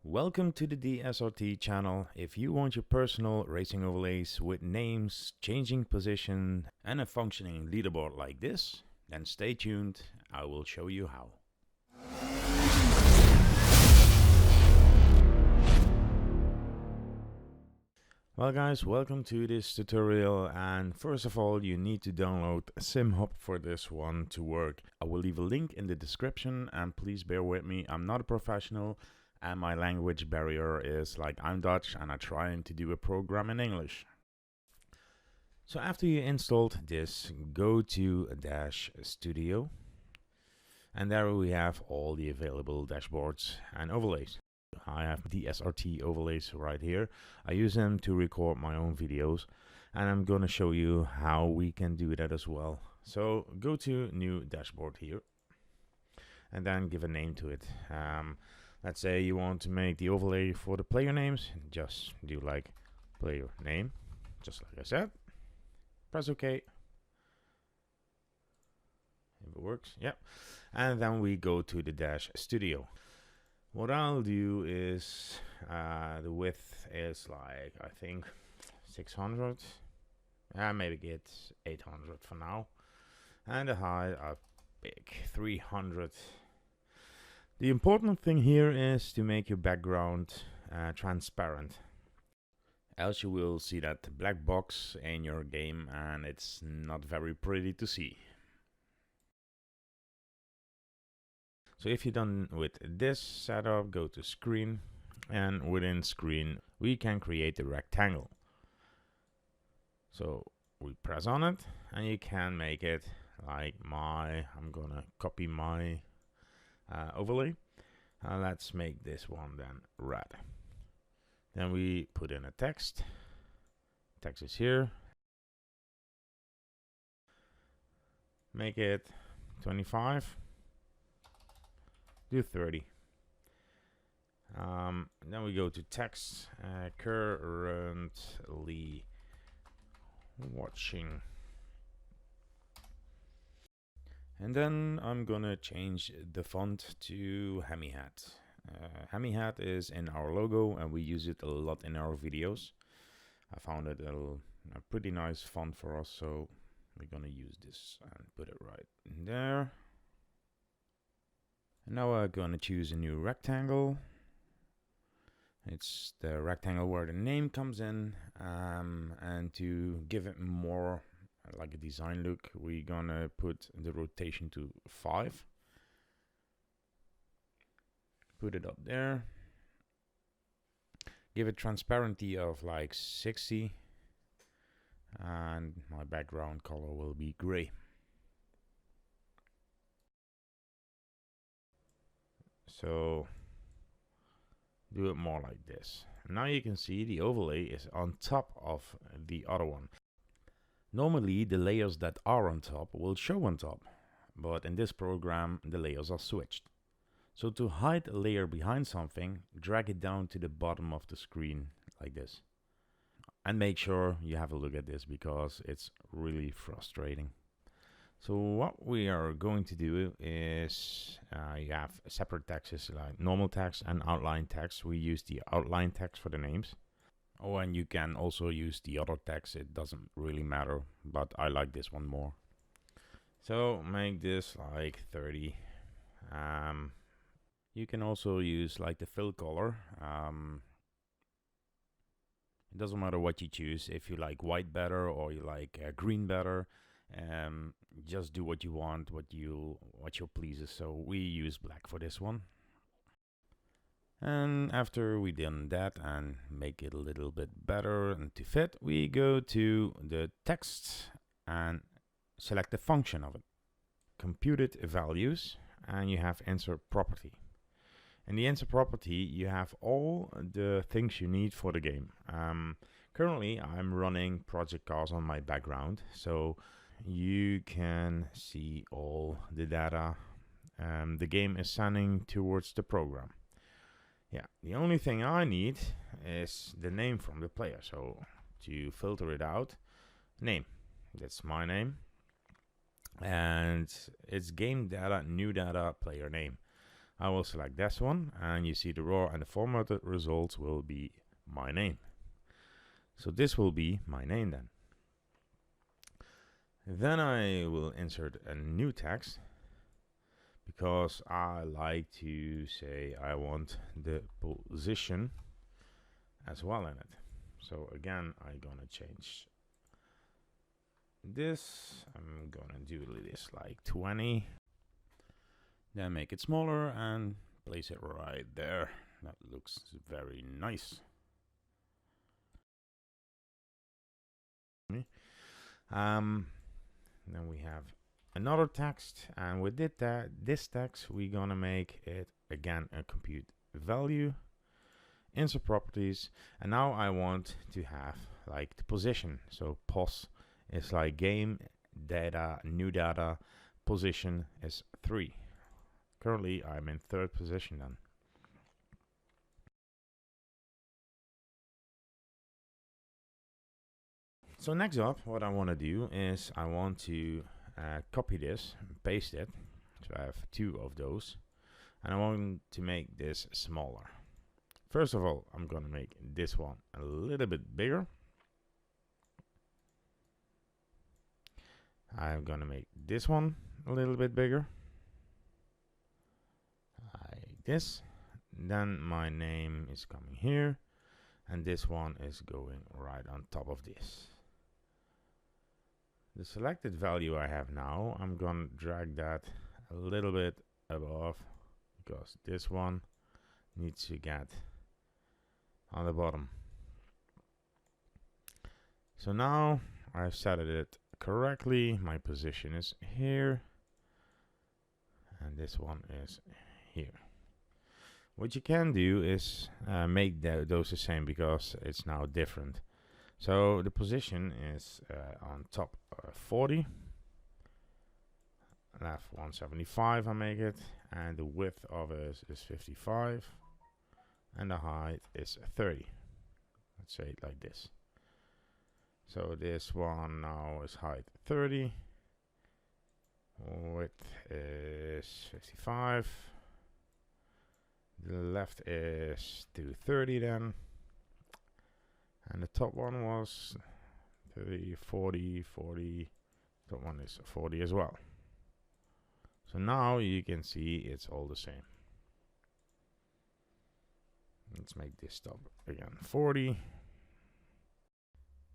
Welcome to the DSRT channel. If you want your personal racing overlays with names, changing position and a functioning leaderboard like this, then stay tuned, I will show you how. Well guys, welcome to this tutorial, and first of all you need to download SimHub for this one to work. I will leave a link in the description, and please bear with me, I'm not a professional and my language barrier is like I'm Dutch and I'm trying to do a program in English. So after you installed this, go to Dash Studio, and there we have all the available dashboards and overlays. I have DSRT overlays right here. I use them to record my own videos, and I'm gonna show you how we can do that as well. So go to New Dashboard here, and then give a name to it. Let's say you want to make the overlay for the player names. Just do like player name, just like I said. Press OK. If it works, yep. And then we go to the Dash Studio. What I'll do is the width is like, I think 600. Maybe get 800 for now. And the height I pick 300. The important thing here is to make your background transparent. Else you will see that black box in your game and it's not very pretty to see. So if you're done with this setup, go to screen, and within screen we can create a rectangle. So we press on it and you can make it like I'm gonna copy my overlay. Let's make this one then red. Then we put in a text. Text is here. Make it 25. Do 30. Then we go to text. Currently watching. And then I'm gonna change the font to Hemi Hat. Hemi Hat is in our logo and we use it a lot in our videos. I found it a pretty nice font for us, so we're gonna use this and put it right in there. And now we're gonna choose a new rectangle. It's the rectangle where the name comes in, and to give it more like a design look, we're gonna put the rotation to 5. Put it up there. Give it transparency of like 60, and my background color will be gray. So do it more like this. Now you can see the overlay is on top of the other one. Normally the layers that are on top will show on top, but in this program the layers are switched. So to hide a layer behind something, drag it down to the bottom of the screen like this. And make sure you have a look at this because it's really frustrating. So what we are going to do is you have separate texts like normal text and outline text. We use the outline text for the names. Oh, and you can also use the other text, it doesn't really matter, but I like this one more. So make this like 30. You can also use like the fill color. It doesn't matter what you choose. If you like white better or you like green better, just do what you want, what your pleases. So we use black for this one. And after we done that and make it a little bit better and to fit, we go to the text and select the function of it. Computed values, and you have insert property. In the insert property, you have all the things you need for the game. Currently, I'm running project cars on my background, so you can see all the data the game is sending towards the program. Yeah, the only thing I need is the name from the player. So to filter it out, name, that's my name. And it's game data, new data, player name. I will select this one, and you see the raw and the formatted results will be my name. So this will be my name then. Then I will insert a new text, because I like to say I want the position as well in it. So again, I'm gonna change this. I'm gonna do this like 20. Then make it smaller and place it right there. That looks very nice. Then we have another text, and with this text we're gonna make it again a compute value, insert properties, and now I want to have like the position. So pos is like game data, new data, position is 3. Currently I'm in 3rd position then. So next up, what I want to do is I want to copy this and paste it. So I have 2 of those, and I want to make this smaller. First of all, I'm gonna make this one a little bit bigger. I'm gonna make this one a little bit bigger, like this. Then my name is coming here, and this one is going right on top of this. The selected value I have now, I'm gonna drag that a little bit above, because this one needs to get on the bottom. So now I've set it correctly. My position is here, and this one is here. What you can do is make those the same, because it's now different. So the position is on top 40, left 175 I make it, and the width of it is 55, and the height is 30. Let's say it like this. So this one now is height 30, width is 55, the left is 230 then, and the top one was 30, 40, 40, top one is 40 as well. So now you can see it's all the same. Let's make this top again 40.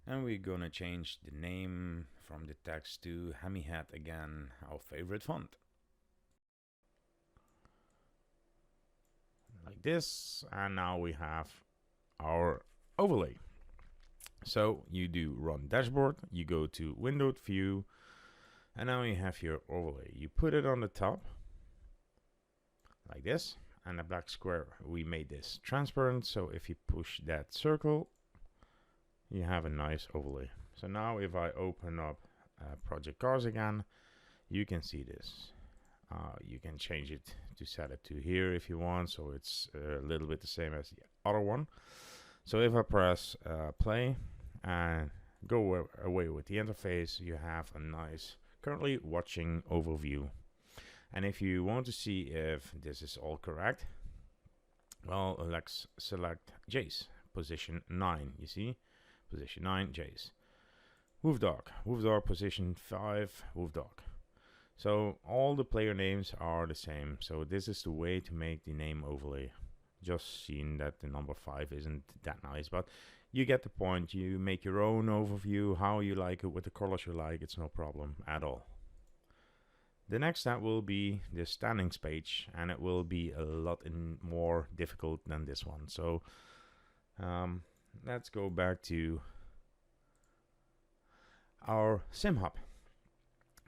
And we're gonna change the name from the text to Hemihead again, our favorite font. Like this, and now we have our overlay. So you do run dashboard, you go to windowed view, and now you have your overlay. You put it on the top, like this, and a black square. We made this transparent, so if you push that circle, you have a nice overlay. So now if I open up Project Cars again, you can see this. You can change it to set it to here if you want, so it's a little bit the same as the other one. So if I press play and go away with the interface, you have a nice currently watching overview. And if you want to see if this is all correct, well, let's select Jace, position 9, you see? Position 9, Jace. Wolf Dog, position 5, Wolf Dog. So all the player names are the same. So this is the way to make the name overlay. Just seen that the number 5 isn't that nice, but you get the point. You make your own overview, how you like it, with the colors you like. It's no problem at all. The next step will be the standings page, and it will be a lot more difficult than this one. So let's go back to our SimHub.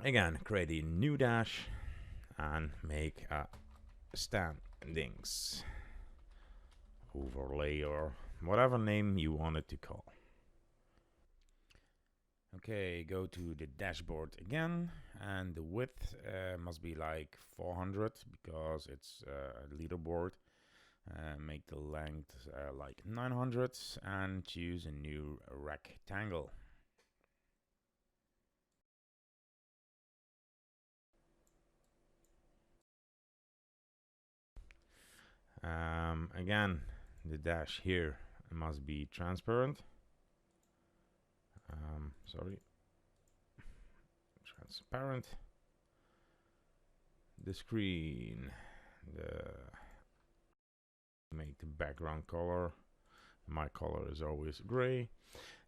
Again, create a new dash and make a standings overlay, or whatever name you want it to call. Okay, go to the dashboard again, and the width must be like 400 because it's a leaderboard. Make the length like 900 and choose a new rectangle. Again, the dash here must be transparent. Sorry, transparent. The screen, make the background color. My color is always gray,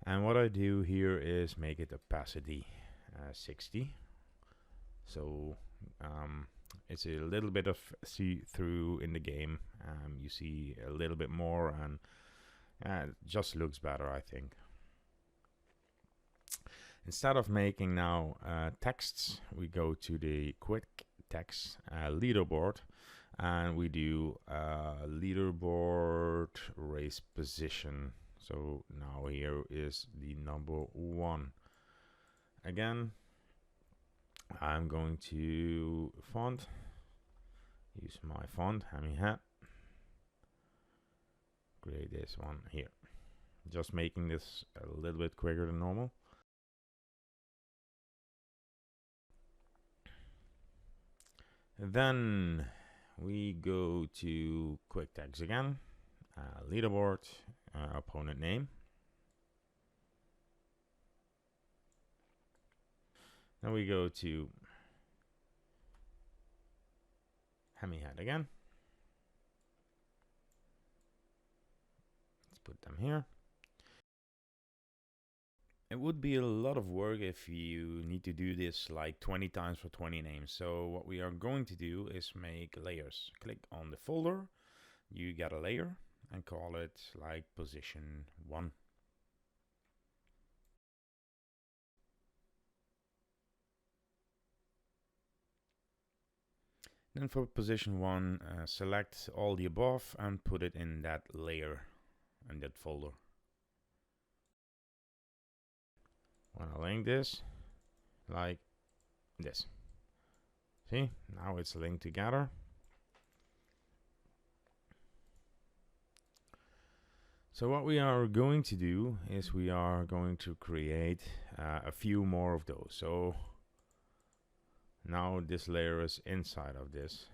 and what I do here is make it opacity 60. So it's a little bit of see-through in the game. You see a little bit more, and it just looks better, I think. Instead of making now texts, we go to the quick text leaderboard, and we do leaderboard race position. So now here is the number 1. Again, I'm going to font, use my font, Hammy Hat, create this one here. Just making this a little bit quicker than normal. Then we go to quick text again, leaderboard, opponent name. Then we go to Hammy Hat again. Let's put them here. It would be a lot of work if you need to do this like 20 times for 20 names. So what we are going to do is make layers. Click on the folder, you get a layer, and call it like position 1. Then for position 1, select all the above and put it in that layer, in that folder. When I link this, like this. See, now it's linked together. So what we are going to do is we are going to create a few more of those. So now this layer is inside of this,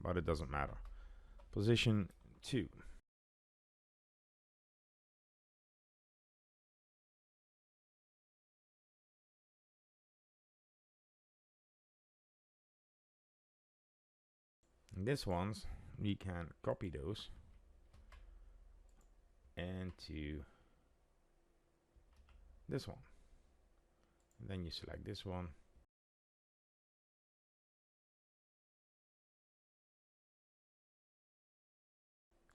but it doesn't matter. Position 2. And this ones, we can copy those into this one. And then you select this one.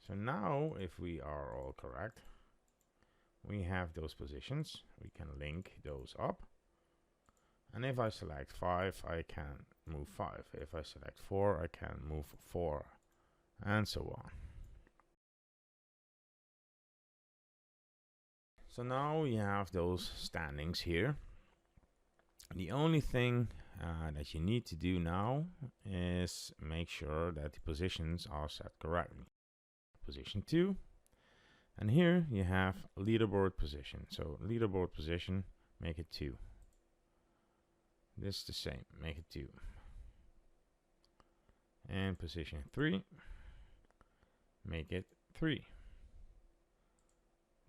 So now, if we are all correct, we have those positions. We can link those up. And if I select 5, I can move 5. If I select 4, I can move 4, and so on. So now we have those standings here. The only thing that you need to do now is make sure that the positions are set correctly. Position 2, and here you have leaderboard position. So leaderboard position, make it 2. This the same, make it 2. And position 3, make it 3.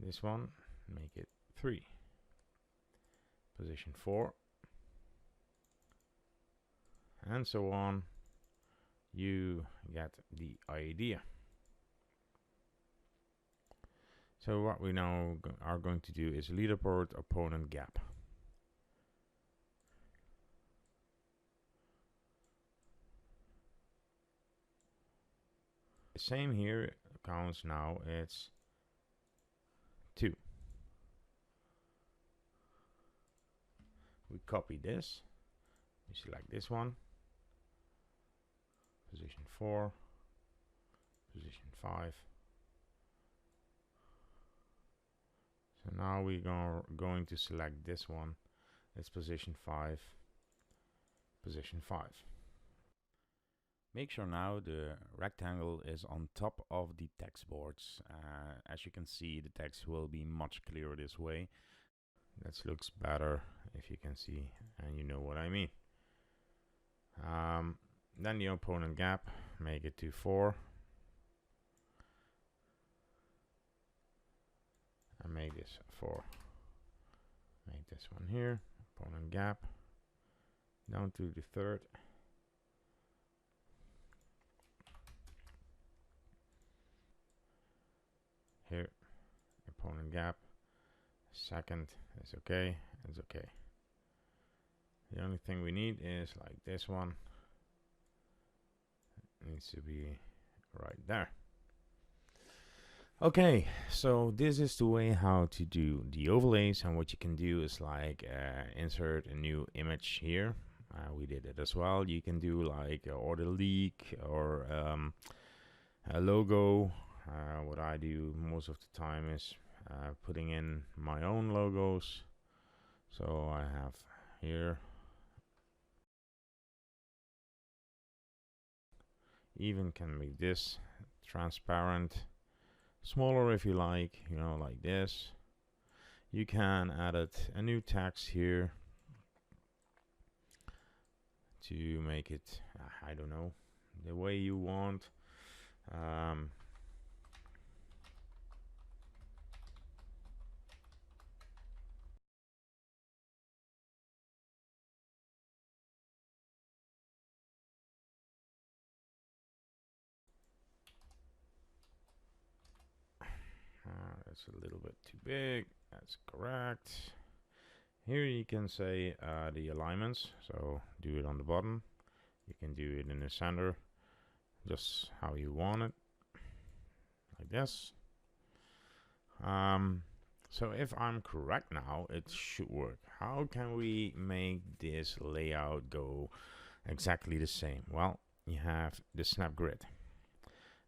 This one, make it 3. Position 4, and so on. You get the idea. So what we now are going to do is leaderboard opponent gap. The same here counts now, it's 2. We copy this, we select this one, position 4, position 5. So now we are going to select this one, it's position 5, position 5. Make sure now the rectangle is on top of the text boards. As you can see, the text will be much clearer this way. That looks better if you can see, and you know what I mean. Then the opponent gap, make it to 4. make this 4. Make this one here, opponent gap, down to the third. Here, opponent gap, second is okay, it's okay. The only thing we need is like this one, it needs to be right there. Okay, so this is the way how to do the overlays, and what you can do is like insert a new image here. We did it as well. You can do like or the leak or a logo. What I do most of the time is putting in my own logos. So I have here, even can make this transparent, smaller if you like, you know, like this. You can add a new text here to make it, I don't know, the way you want. That's a little bit too big. That's correct. Here you can say the alignments. So do it on the bottom. You can do it in the center, just how you want it, like this. So if I'm correct now, it should work. How can we make this layout go exactly the same? Well, you have the snap grid.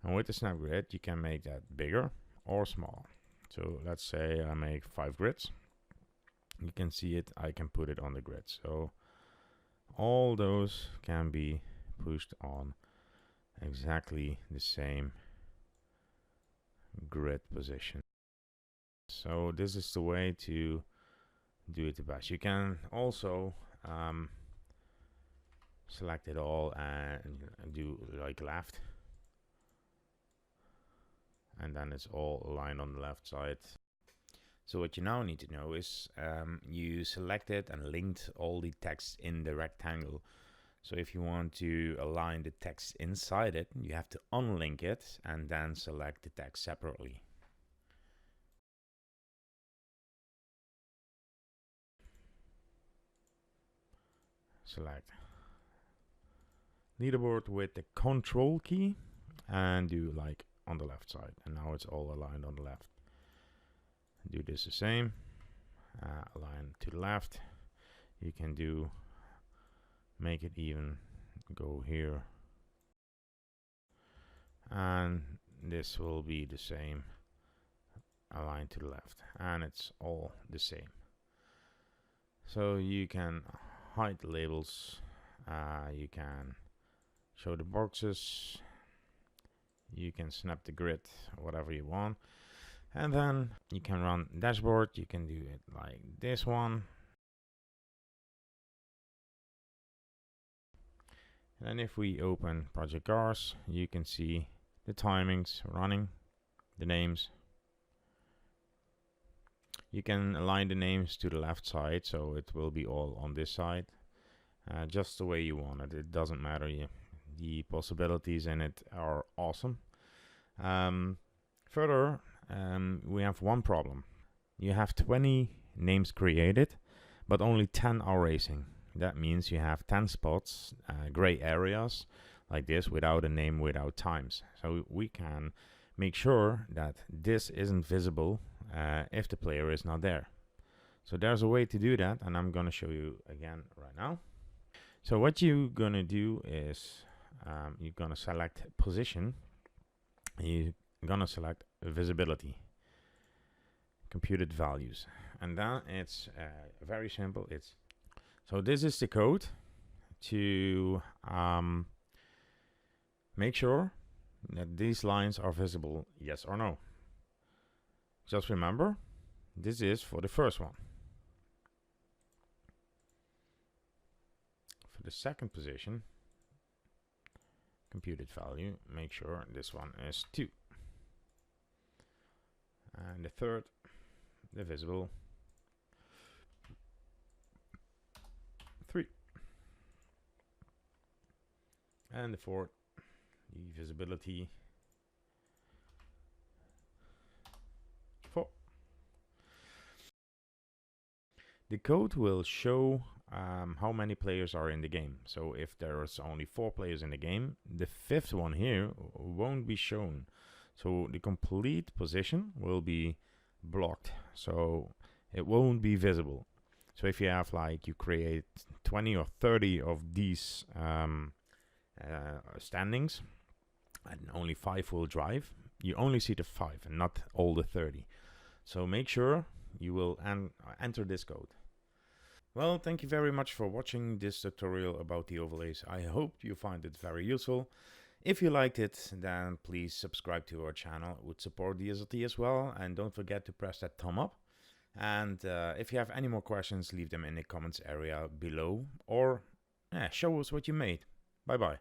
And with the snap grid, you can make that bigger or smaller. So let's say I make 5 grids. You can see it, I can put it on the grid. So all those can be pushed on exactly the same grid position. So this is the way to do it the best. You can also select it all and do like left, and then it's all aligned on the left side. So what you now need to know is you selected and linked all the text in the rectangle. So if you want to align the text inside it, you have to unlink it and then select the text separately. Select leaderboard with the control key and do like on the left side, and now it's all aligned on the left. Do this the same, align to the left. You can do make it even go here, and this will be the same, align to the left, and it's all the same. So you can hide the labels, you can show the boxes, you can snap the grid, whatever you want, and then you can run dashboard. You can do it like this one, and if we open project cars, you can see the timings running, the names. You can align the names to the left side, so it will be all on this side, just the way you want it. It doesn't matter. The possibilities in it are awesome. Further, we have one problem. You have 20 names created, but only 10 are racing. That means you have 10 spots, gray areas like this, without a name, without times. So we can make sure that this isn't visible if the player is not there. So there's a way to do that, and I'm gonna show you again right now. So what you're gonna do is you're gonna select position, you're gonna select visibility, computed values, and then it's very simple. So this is the code to make sure that these lines are visible, yes or no. Just remember, this is for the first one. For the second position, computed value, make sure this one is 2. And the third the visible 3, and the fourth, the visibility 4. The code will show how many players are in the game. So if there's only 4 players in the game, the 5th one here won't be shown. So the complete position will be blocked. So it won't be visible. So if you have like, you create 20 or 30 of these standings and only 5 will drive, you only see the 5 and not all the 30. So make sure you will enter this code. Well, thank you very much for watching this tutorial about the overlays. I hope you find it very useful. If you liked it, then please subscribe to our channel. It would support the SLT as well. And don't forget to press that thumb up. And if you have any more questions, leave them in the comments area below. Or show us what you made. Bye bye.